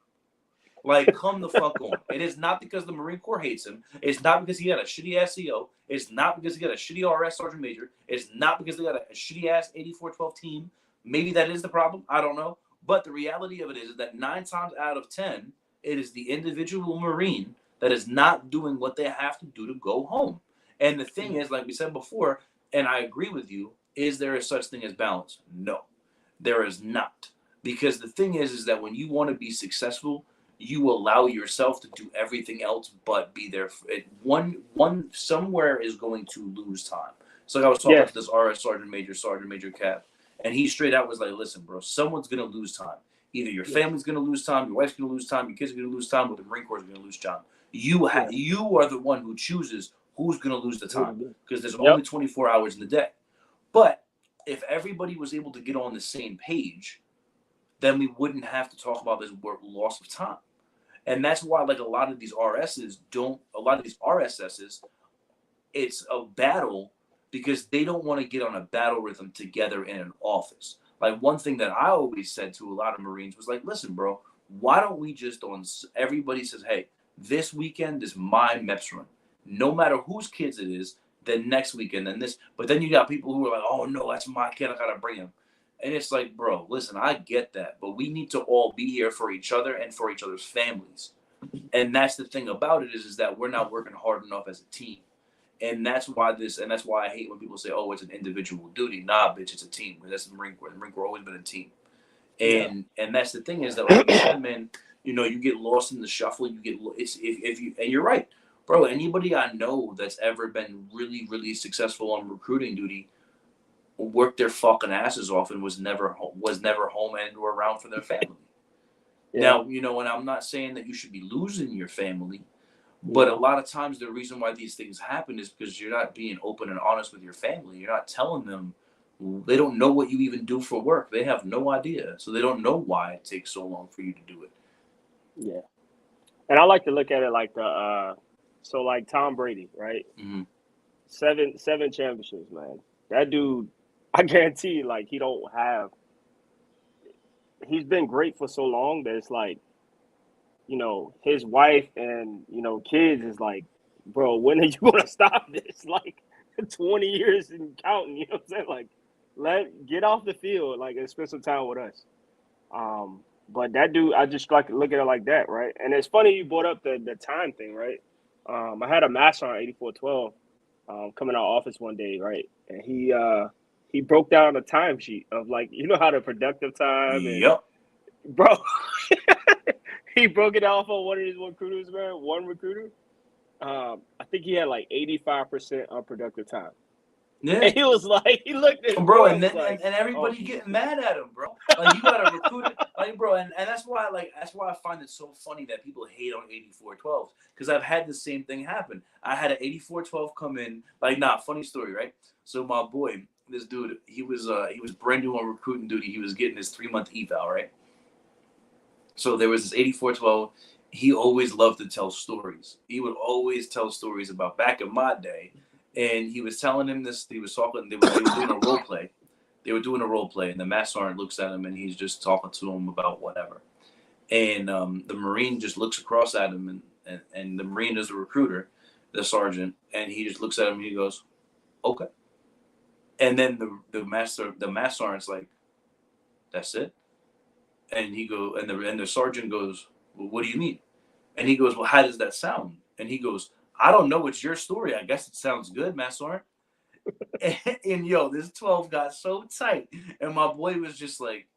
Like, come the fuck on. It is not because the Marine Corps hates him. It's not because he had a shitty ass CO. It's not because he got a shitty RS Sergeant Major. It's not because they got a shitty ass 8412 team. Maybe that is the problem. I don't know. But the reality of it is that 9 times out of 10, it is the individual Marine that is not doing what they have to do to go home. And the thing is, like we said before, and I agree with you, is there a such thing as balance? No, there is not. Because the thing is that when you want to be successful, you allow yourself to do everything else but be there. One somewhere is going to lose time. So, like, I was talking Yes. to this RS Sergeant Major Cap, and he straight out was like, "Listen, bro, someone's gonna lose time. Either your Yes. family's gonna lose time, your wife's gonna lose time, your kids are gonna lose time, or the Marine Corps is gonna lose time. Yeah. You are the one who chooses who's gonna lose the Who to time be. because there's Yep. only 24 hours in the day. But if everybody was able to get on the same page, then we wouldn't have to talk about this loss of time. And that's why, like, a lot of these RSSs, it's a battle because they don't want to get on a battle rhythm together in an office. Like, one thing that I always said to a lot of Marines was like, listen, bro, why don't we just everybody says, hey, this weekend is my MEPS run. No matter whose kids it is, then next weekend, then this. But then you got people who are like, oh, no, that's my kid. I got to bring him. And it's like, bro, listen, I get that. But we need to all be here for each other and for each other's families. And that's the thing about it is that we're not working hard enough as a team. And that's why I hate when people say, oh, it's an individual duty. Nah, bitch, it's a team. That's the Marine Corps. The Marine Corps always been a team. And that's the thing is that, like you said, man, you get lost in the shuffle. And you're right, bro. Anybody I know that's ever been really, really successful on recruiting duty worked their fucking asses off and was never home and or around for their family. Now, and I'm not saying that you should be losing your family, but a lot of times the reason why these things happen is because you're not being open and honest with your family. You're not telling them. They don't know what you even do for work. They have no idea. So they don't know why it takes so long for you to do it. Yeah. And I like to look at it like so like Tom Brady, right? Mm-hmm. Seven championships, man. That dude, I guarantee, like, he's been great for so long that it's like, his wife and, kids is like, bro, when are you going to stop this? Like, 20 years and counting, you know what I'm saying? Like, get off the field, like, and spend some time with us. But that dude, I just like to look at it like that, right? And it's funny you brought up the time thing, right? I had a master on 8412 coming out of office one day, right? And he broke down a timesheet of, like, how the productive time and Yep. bro, he broke it off on one of his recruiters, man. One recruiter, I think he had like 85% unproductive time. Yeah. And he was like, he looked at bro, and everybody getting mad at him, bro. Like, you got to recruit it, like, bro, and that's why I find it so funny that people hate on 8412s, because I've had the same thing happen. I had an 8412 come in, like, funny story, right? So my boy, this dude, he was brand new on recruiting duty. He was getting his 3-month eval, right? So there was this 8412. He always loved to tell stories. He would always tell stories about back in my day. And he was telling him this. He was talking. They were doing a role play. They were doing a role play, and the master sergeant looks at him, and he's just talking to him about whatever. And the Marine just looks across at him, and the Marine is the recruiter, the sergeant, and he just looks at him, and he goes, "Okay." And then the master sergeant's like, "That's it." And the sergeant goes, "Well, what do you mean?" And he goes, "Well, how does that sound?" And he goes, "I don't know. It's your story. I guess it sounds good, Master." And this 12 got so tight. And my boy was just like,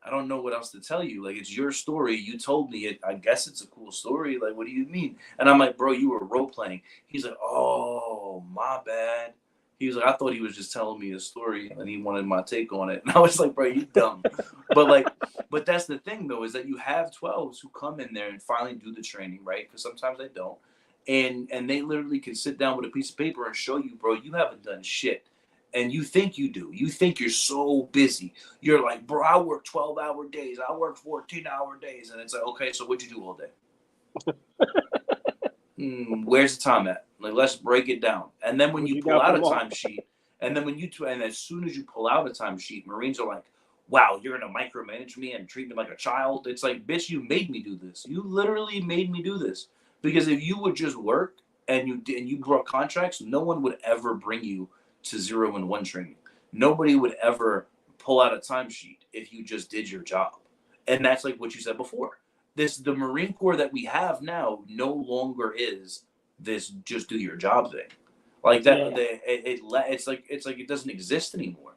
"I don't know what else to tell you. Like, it's your story. You told me it. I guess it's a cool story. Like, what do you mean?" And I'm like, "Bro, you were role playing." He's like, "Oh, my bad." He was like, "I thought he was just telling me a story and he wanted my take on it." And I was like, "Bro, you dumb." But that's the thing, though, is that you have 12s who come in there and finally do the training, right? Because sometimes they don't. And they literally can sit down with a piece of paper and show you, bro, you haven't done shit. And you think you do. You think you're so busy. You're like, "Bro, I work 12-hour days. I work 14-hour days." And it's like, "Okay, so what'd you do all day?" Where's the time at? Like, let's break it down. And then when you pull out a timesheet, and as soon as you pull out a timesheet, Marines are like, "Wow, you're gonna micromanage me and treat me like a child." It's like, bitch, you made me do this. You literally made me do this. Because if you would just work and you brought contracts, no one would ever bring you to 0 and 1 training. Nobody would ever pull out a timesheet if you just did your job. And that's like what you said before. The Marine Corps that we have now no longer is this just do your job thing. Like that, it's like it doesn't exist anymore.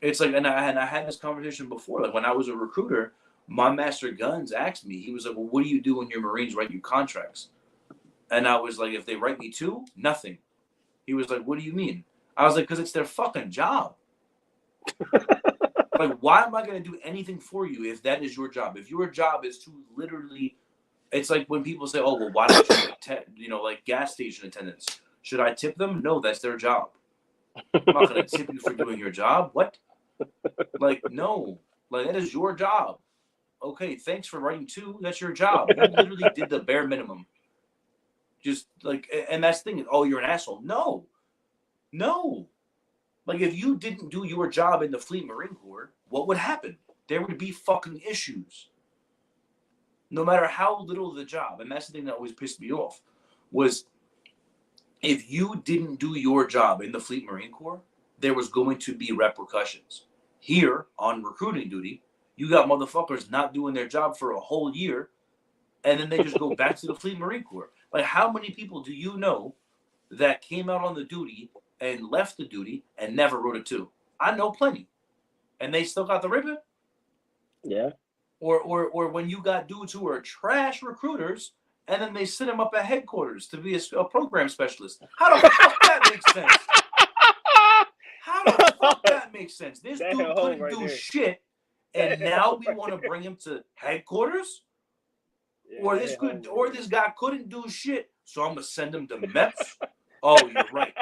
It's like, and I had this conversation before. Like, when I was a recruiter, my master guns asked me. He was like, "Well, what do you do when your Marines write you contracts?" And I was like, "If they write me 2, nothing." He was like, "What do you mean?" I was like, "Because it's their fucking job." Like, why am I going to do anything for you if that is your job? If your job is to literally, it's like when people say, "Oh, well, why don't you like gas station attendants? Should I tip them?" No, that's their job. I'm not gonna tip you for doing your job. What? Like, no. Like, that is your job. Okay, thanks for writing 2. That's your job. You literally did the bare minimum. Just like, and that's the thing. Oh, you're an asshole. No, no. Like, if you didn't do your job in the Fleet Marine Corps, what would happen? There would be fucking issues. No matter how little the job. And that's the thing that always pissed me off was if you didn't do your job in the Fleet Marine Corps, there was going to be repercussions. Here on recruiting duty, you got motherfuckers not doing their job for a whole year, and then they just go back to the Fleet Marine Corps. Like, how many people do you know that came out on the duty and left the duty and never wrote a 2? I know plenty. And they still got the ribbon? Yeah. Or when you got dudes who are trash recruiters and then they sit them up at headquarters to be a program specialist. How the fuck that makes sense? How the fuck that makes sense? This dude couldn't do shit, and now we want to bring him to headquarters? Yeah, or this guy couldn't do shit, so I'm gonna send him to MEPS? Oh, you're right.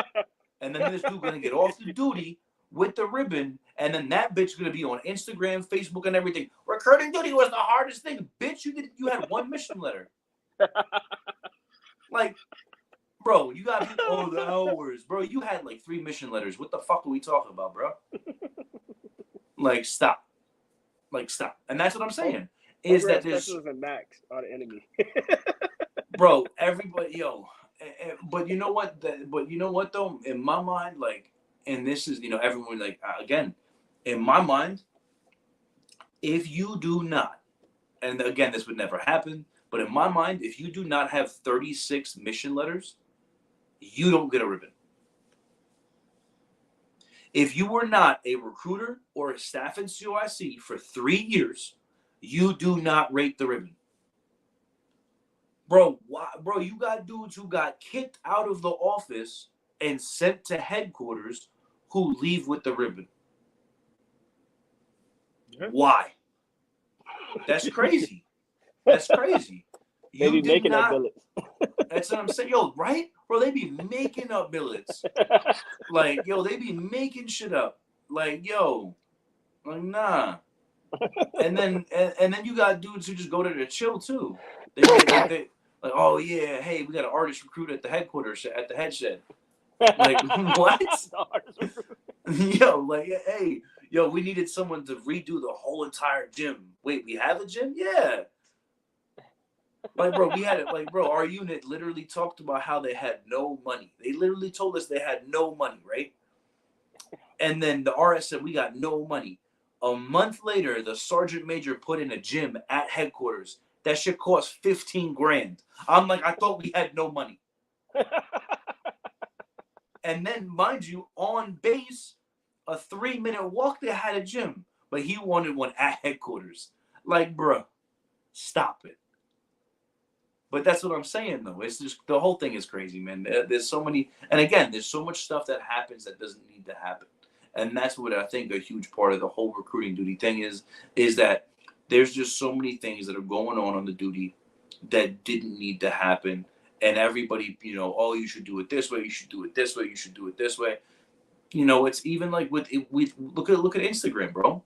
And then this dude gonna get off the duty with the ribbon, and then that bitch gonna be on Instagram, Facebook, and everything. Recruiting duty was the hardest thing, bitch. You had 1 mission letter. Like, bro, you got the hours, bro. You had like 3 mission letters. What the fuck are we talking about, bro? Like, stop. And that's what I'm saying. Is that there's a max on the enemy. Bro, everybody, yo. But you know what? Though, in my mind, like, and this is, everyone, like, again, in my mind, if you do not, and again, this would never happen, but in my mind, if you do not have 36 mission letters, you don't get a ribbon. If you were not a recruiter or a staff in COIC for 3 years, you do not rate the ribbon. Bro, you got dudes who got kicked out of the office and sent to headquarters who leave with the ribbon. Yeah. Why? That's crazy. That's crazy. They be making up billets. That's what I'm saying. Yo, right? Bro, they be making up billets. Like, yo, they be making shit up. Like, yo. Like, nah. And then you got dudes who just go there to chill too. They like, oh yeah, hey, we got an artist recruit at the headquarters at the head shed. Like, what? Yo, like, hey, yo, we needed someone to redo the whole entire gym. Wait, we have a gym? Yeah. Like, bro, we had it. Like, bro, our unit literally talked about how they had no money. They literally told us they had no money, right? And then the RS said, we got no money. A month later, the sergeant major put in a gym at headquarters. That shit cost 15 grand. I'm like, I thought we had no money. And then, mind you, on base, a 3-minute walk, they had a gym. But he wanted one at headquarters. Like, bro, stop it. But that's what I'm saying, though. It's just, the whole thing is crazy, man. There's so many, and again, there's so much stuff that happens that doesn't need to happen. And that's what I think a huge part of the whole recruiting duty thing is that there's just so many things that are going on the duty that didn't need to happen. And everybody, oh, you should do it this way, you should do it this way, you should do it this way. It's even like with look at Instagram, bro.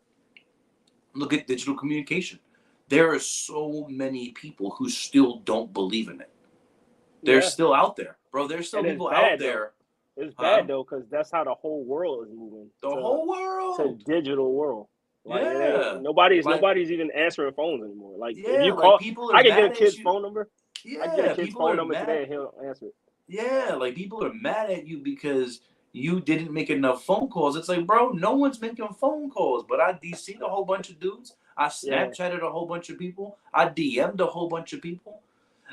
Look at digital communication. There are so many people who still don't believe in it. They're still out there, bro. There's still people out there. It's bad though, because that's how the whole world is moving. Whole world to digital world. Like, yeah, nobody's even answering phones anymore. Like, yeah, if you call, people are I can get a kid's phone number. Yeah, I can get a kid's phone number today, and he'll answer it. Yeah, like, people are mad at you because you didn't make enough phone calls. It's like, bro, no one's making phone calls, but I DC'd a whole bunch of dudes. I Snapchatted a whole bunch of people. I DM'd a whole bunch of people.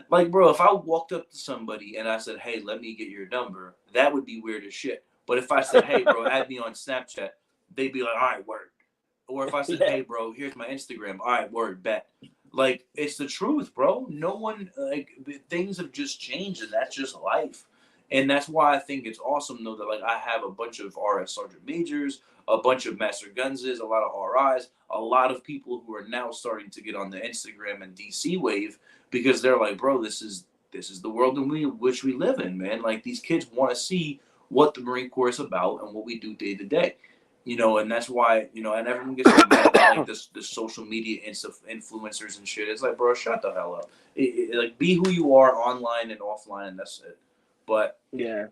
Like, bro, if I walked up to somebody and I said, hey, let me get your number, that would be weird as shit. But if I said, hey, bro, add me on Snapchat, they'd be like, all right, word. Or if I said, hey, bro, here's my Instagram, all right, word, bet. Like, it's the truth, bro. No one, like, things have just changed, and that's just life. And that's why I think it's awesome, though, that, like, I have a bunch of RS Sergeant Majors, a bunch of Master Gunses, a lot of RIs, a lot of people who are now starting to get on the Instagram and DC wave, because they're like, bro, this is the world in which we live in, man. Like, these kids want to see what the Marine Corps is about and what we do day to day. And that's why, and everyone gets so mad about like this social media influencers and shit. It's like, bro, shut the hell up. Like, be who you are online and offline, and that's it. But Yeah.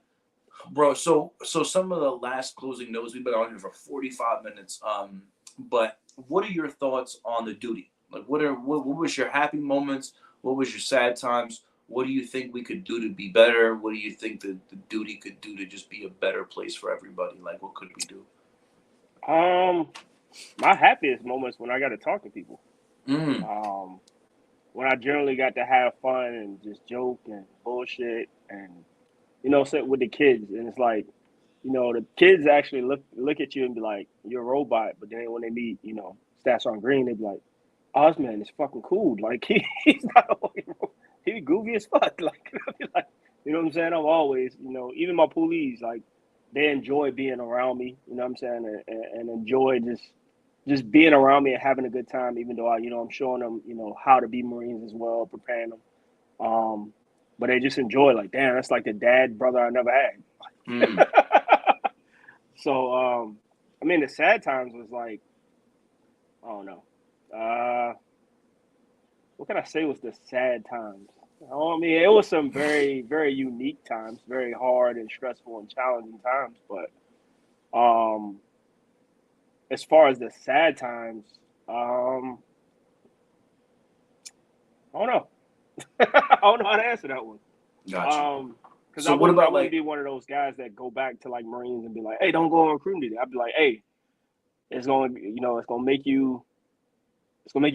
bro, so some of the last closing notes. We've been on here for 45 minutes. But what are your thoughts on the duty? Like, what was your happy moments? What was your sad times? What do you think we could do to be better? What do you think the duty could do to just be a better place for everybody? Like, what could we do? My happiest moments when I got to talk to people. Mm. When I generally got to have fun and just joke and bullshit and sit with the kids, and it's like, the kids actually look at you and be like, "You're a robot," but then when they meet, Stats on Green, they be like, "Oh, this man is fucking cool. Like he's not he goofy as fuck." Like, I be like, you know what I'm saying? I'm always, even my police, like they enjoy being around me. You know what I'm saying? And enjoy just being around me and having a good time, even though I'm showing them, how to be Marines as well, preparing them. But they just enjoy, like, damn, that's like the dad brother I never had. Mm. So, I mean, the sad times was like, I don't know. What can I say was the sad times? I mean, it was some very, very unique times, very hard and stressful and challenging times. But as far as the sad times, I don't know. I don't know how to answer that one. Got you. Because So I what wouldn't, about like? be one of those guys that go back to like Marines and be like, "Hey, don't go on recruiting duty." I'd be like, "Hey, it's gonna make you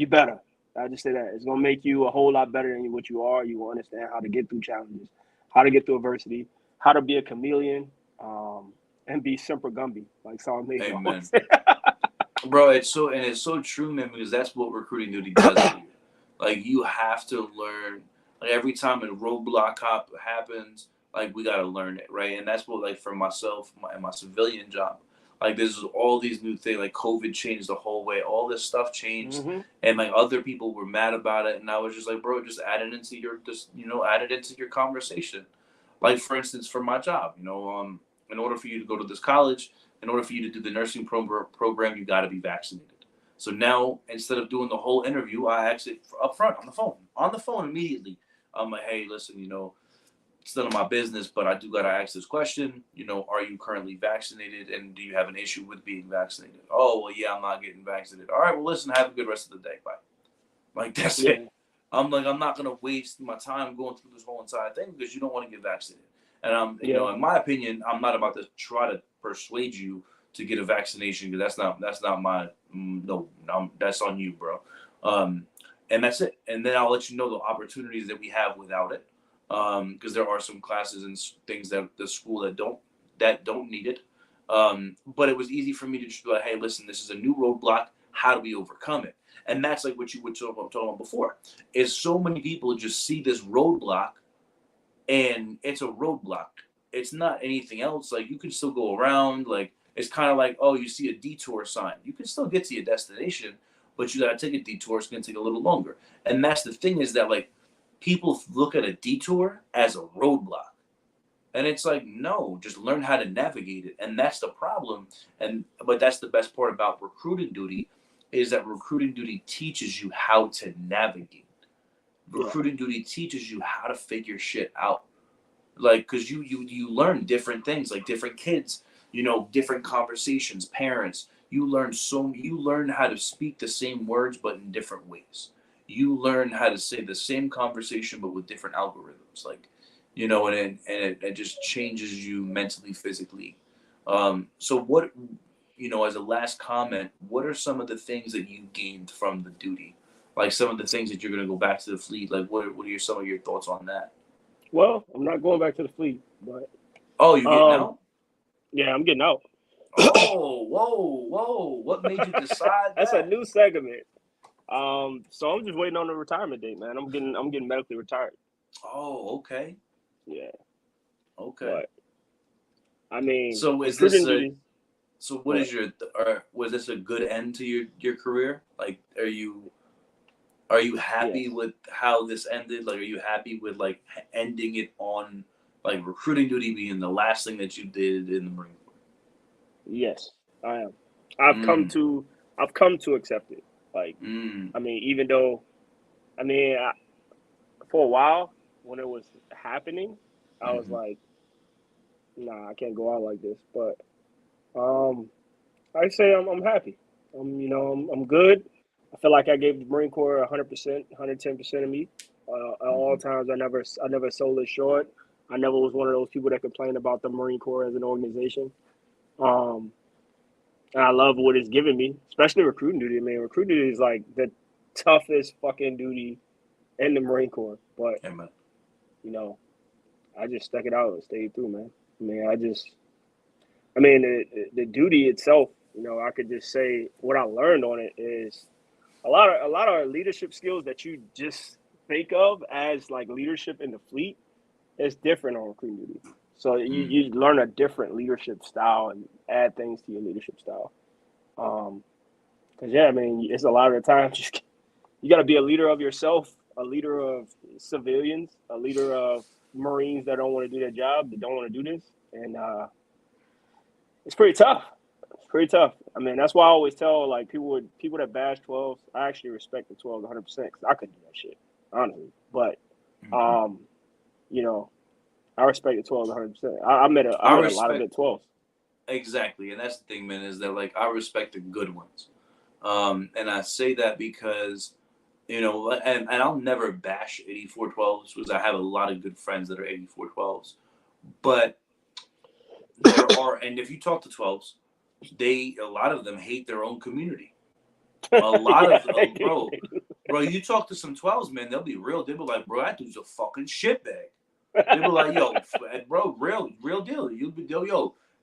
better." I just say that it's gonna make you a whole lot better than what you are. You will understand how to get through challenges, how to get through adversity, how to be a chameleon, and be Semper Gumby, like Saul Mayfield always Amen. said. Bro, it's so true, man, because that's what recruiting duty does to you. Like, you have to learn. Like, every time a roadblock happens, like, we gotta learn it, right? And that's what, like, for myself, my civilian job, like, there's all these new things. Like, COVID changed the whole way. All this stuff changed, Mm-hmm. and like other people were mad about it, and I was just like, bro, just add it into your conversation. Like, for instance, for my job, in order for you to go to this college, in order for you to do the nursing program, you got to be vaccinated. So now, instead of doing the whole interview, I ask it up front on the phone immediately. I'm like, hey, listen, it's none of my business, but I do got to ask this question. Are you currently vaccinated, and do you have an issue with being vaccinated? Oh, well, yeah, I'm not getting vaccinated. All right, well, listen, have a good rest of the day. Bye. Like, that's Yeah, it. I'm like, I'm not gonna waste my time going through this whole entire thing because you don't want to get vaccinated. And yeah, in my opinion, I'm not about to try to persuade you to get a vaccination because that's not my no. That's on you, bro. Um, and that's it. And then I'll let you know the opportunities that we have without it, because there are some classes and things that the school that don't need it. But it was easy for me to just be like, hey, listen, this is a new roadblock. How do we overcome it? And that's like what you were talking about before. Is so many people just see this roadblock, and it's a roadblock. It's not anything else. Like, you can still go around. Like, it's kind of like, oh, you see a detour sign. You can still get to your destination, but you got to take a detour. It's going to take a little longer. And that's the thing, is that, like, people look at a detour as a roadblock. And it's like, no, just learn how to navigate it. And that's the problem. But that's the best part about recruiting duty, is that recruiting duty teaches you how to navigate. yeah, Recruiting duty teaches you how to figure shit out. Like, because you learn different things, like different kids, different conversations, parents. You learn how to speak the same words but in different ways. You learn how to say the same conversation but with different algorithms. Like, and it just changes you mentally, physically. So what, as a last comment, what are some of the things that you gained from the duty? Like, some of the things that you're going to go back to the fleet. Like, what are some of your thoughts on that? Well, I'm not going back to the fleet, but Oh, you getting um, out? yeah, I'm getting out. Oh, whoa, whoa. What made you decide That's a that? new segment. So I'm just waiting on the retirement date, man. I'm getting medically retired. Oh, okay. Yeah, Okay. but I mean, So is this recruiting a duty. so what What? is your or was this a good end to your career? Like, are you Yes. happy with how this ended? Like, are you happy with, like, ending it on Like recruiting duty being the last thing that you did in the Marine Yes, I am. Corps. I've come to I've come to accept it. Like, Mm, I mean, even though I mean, for a while when it was happening, I was mm-hmm, like, nah, I can't go out like this. But um, I say I'm happy. I'm good. I feel like I gave the Marine Corps 100%, 110% of me. At all mm-hmm. times, I never sold it short. I never was one of those people that complained about the Marine Corps as an organization. Um, and I love what it's given me, especially recruiting duty. I mean, recruiting duty is like the toughest fucking duty in the Marine Corps. But Amen. you know, I just stuck it out and stayed through, man. I mean, I mean, the duty itself. I could just say what I learned on it is a lot of leadership skills that you just think of as like leadership in the fleet is different on recruiting duty. So Mm. you learn a different leadership style and add things to your leadership style. Because yeah, I mean, it's a lot of the time just you got to be a leader of yourself, a leader of civilians, a leader of Marines that don't want to do their job, that don't want to do this, and it's pretty tough. It's pretty tough. I mean, that's why I always tell like people that bash 12s. I actually respect the 12s 100% because I couldn't do that shit honestly. But Mm-hmm. um, you know, I respect the 12s 100%. I I met a lot of respect good 12s. exactly, and that's the thing, man. Is that like I respect the good ones, and I say that because and I'll never bash 8412s because I have a lot of good friends that are 8412s, but there are, and if you talk to 12s, a lot of them hate their own community. A lot Yeah, of bro, you talk to some 12s, man, they'll be like, bro, that dude's a fucking shitbag. They were like, yo, bro, real deal.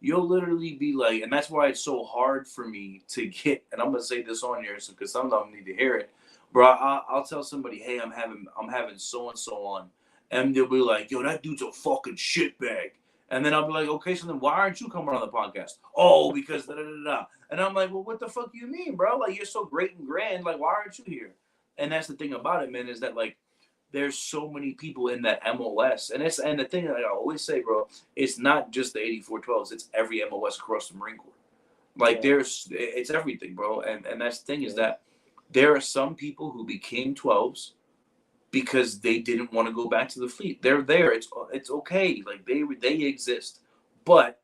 You'll literally be like, and that's why it's so hard for me to get. And I'm gonna say this on here, because some of them need to hear it, bro. I'll tell somebody, hey, I'm having so and so on, and they'll be like, yo, that dude's a fucking shitbag. And then I'll be like, okay, so then why aren't you coming on the podcast? Oh, because da da da da. And I'm like, well, what the fuck do you mean, bro? Like, you're so great and grand. Like, why aren't you here? And that's the thing about it, man, is that like there's so many people in that MOS, and the thing that I always say, bro, it's not just the 8412s, it's every MOS across the Marine Corps. Like yeah, it's everything, bro, and that's the thing is yeah, that there are some people who became 12s because they didn't want to go back to the fleet. They're there. It's okay. Like they exist, but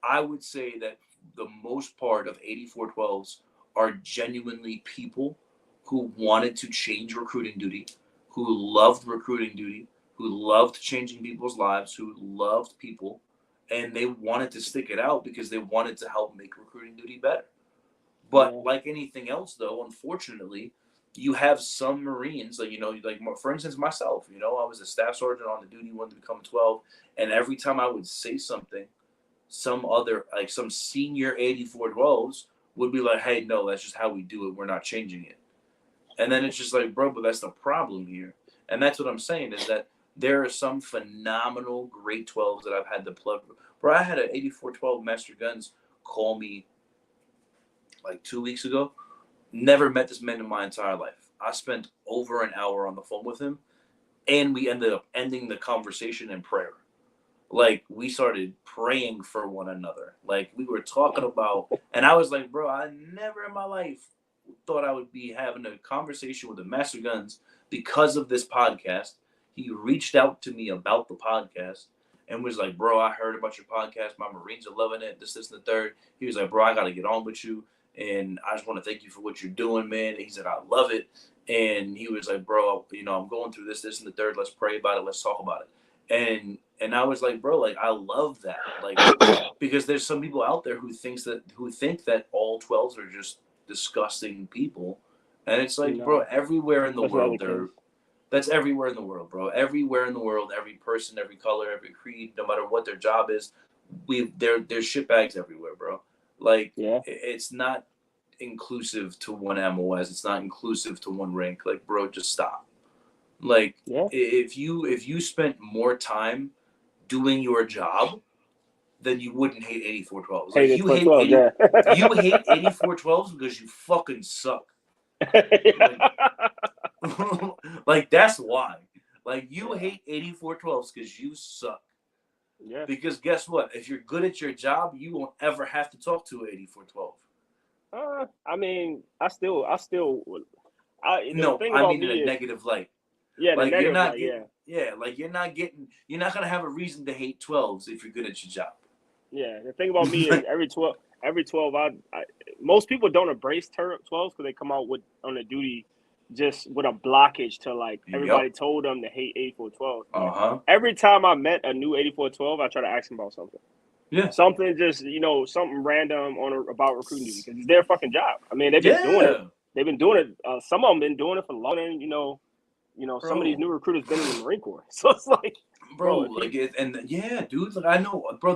I would say that the most part of 8412s are genuinely people who wanted to change recruiting duty, who loved recruiting duty, who loved changing people's lives, who loved people, and they wanted to stick it out because they wanted to help make recruiting duty better. But yeah, like anything else, though, unfortunately, you have some Marines, like like for instance myself. I was a staff sergeant on the duty, wanted to become 12, and every time I would say something, some senior 8412s would be like, hey, no, that's just how we do it, we're not changing it. And then it's just like, bro, but that's the problem here. And that's what I'm saying is that there are some phenomenal great 12s that I've had the pleasure. Bro, I had an 8412 Master Guns call me like 2 weeks ago. Never met this man in my entire life. I spent over an hour on the phone with him, and we ended up ending the conversation in prayer. Like we started praying for one another. Like we were talking about, and I was like, bro, I never in my life thought I would be having a conversation with the Master Guns because of this podcast. He reached out to me about the podcast and was like, bro, I heard about your podcast. My Marines are loving it. This, and the third. He was like, bro, I got to get on with you. And I just want to thank you for what you're doing, man. He said, I love it. And he was like, bro, I'm going through this, and the third. Let's pray about it. Let's talk about it. And I was like, bro, like I love that. Like because there's some people out there who think that all 12s are just disgusting people. And it's like, bro, no, everywhere in the that's not world the case. that's everywhere in the world, bro. Everywhere in the world, every person, every color, every creed, no matter what their job is, there's shitbags everywhere, bro. Like Yeah, it's not inclusive to one MOS. It's not inclusive to one rank. Like, bro, just stop. Like yeah. if you spent more time doing your job, then you wouldn't hate 8412s. Like Hated 12, yeah. you hate 8412s because you fucking suck. Like like that's why. Like you Yeah, hate 8412s because you suck. Yeah. Because guess what? If you're good at your job, you won't ever have to talk to an 8412. I mean, the No, thing I about mean in a me is, negative light. yeah, the Like you're negative, not like, getting, yeah, yeah, like you're not gonna have a reason to hate 12s if you're good at your job. yeah. The thing about me is every 12, most people don't embrace 12s because they come out with on the duty just with a blockage to like everybody Yep. told them to hate 8412s. But Uh-huh. every time I met a new 8412, I try to ask them about something. Yeah. Something just something random about recruiting duty because it's their fucking job. I mean, they've been doing it. Yeah, They've been doing it. Some of them been doing it for longer than some of these bro. new recruiters been in the Marine Corps. So it's like, Bro, bro, if like you it, and yeah, dude, like I know, bro,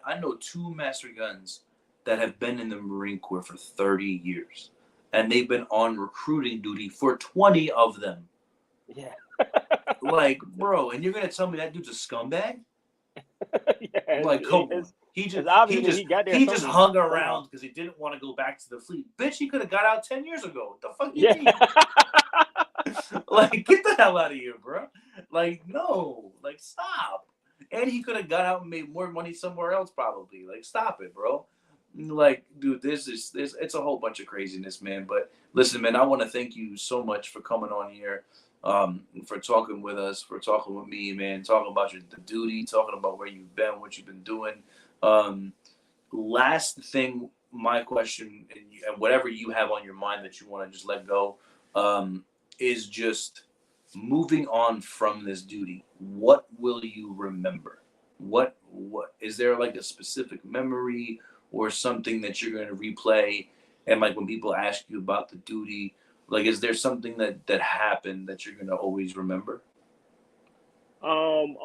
I know two master guns that have been in the Marine Corps for 30 years, and they've been on recruiting duty for 20 of them. yeah, Like, bro, and you're gonna tell me that dude's a scumbag? yeah, Like, come on. He it's just obvious. he I mean, just he got there he just some hung somehow. around because he didn't want to go back to the fleet. Bitch, he could have got out 10 years ago. What the fuck you Yeah. mean? Like, get the hell out of here, bro. Like, no. Like, stop. And he could have got out and made more money somewhere else, probably. Like, stop it, bro. Like, dude, this it's a whole bunch of craziness, man. But listen, man, I want to thank you so much for coming on here, for talking with us, for talking with me, man, talking about the duty, talking about where you've been, what you've been doing. Um, Last thing, my question, and whatever you have on your mind that you want to just let go, um, is just moving on from this duty. What will you remember? What is there like a specific memory or something that you're going to replay? And like when people ask you about the duty, like is there something that happened that you're going to always remember?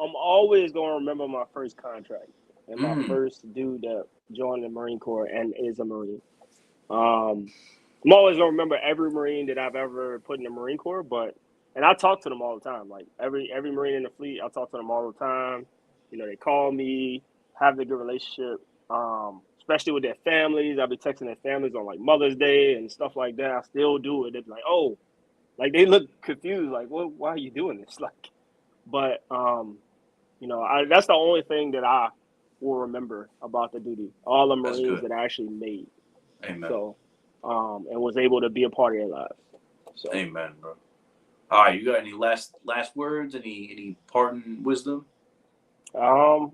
I'm always gonna remember my first contract and my Mm, first dude that joined the Marine Corps and is a Marine. Um, I'm always gonna remember every Marine that I've ever put in the Marine Corps, and I talk to them all the time. Like every Marine in the fleet, I talk to them all the time. They call me, have a good relationship. Especially with their families. I'll be texting their families on like Mother's Day and stuff like that. I still do it. They're like, oh, like they look confused, like, well, why are you doing this? Like, but that's the only thing that I will remember about the duty. All the that's Marines good. that I actually made. Amen. So, and was able to be a part of their lives. So, Amen, bro. All right, you got any last words? Any parting wisdom? um,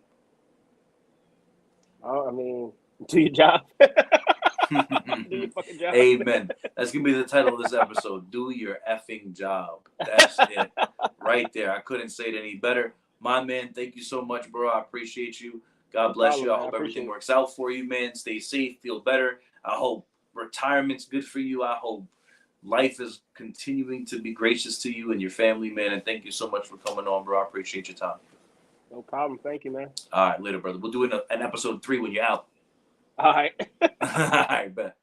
I mean, do your job. Do your fucking job. Amen. That's gonna be the title of this episode. Do your effing job. That's it, right there. I couldn't say it any better. My man, thank you so much, bro. I appreciate you. God No bless problem, you. I man. I hope everything appreciate it. works out for you, man. Stay safe, feel better. I hope retirement's good for you. I hope life is continuing to be gracious to you and your family, man. And thank you so much for coming on, bro. I appreciate your time. No problem. Thank you, man. All right, later, brother. We'll do an episode 3 when you're out. All right. All right, bet.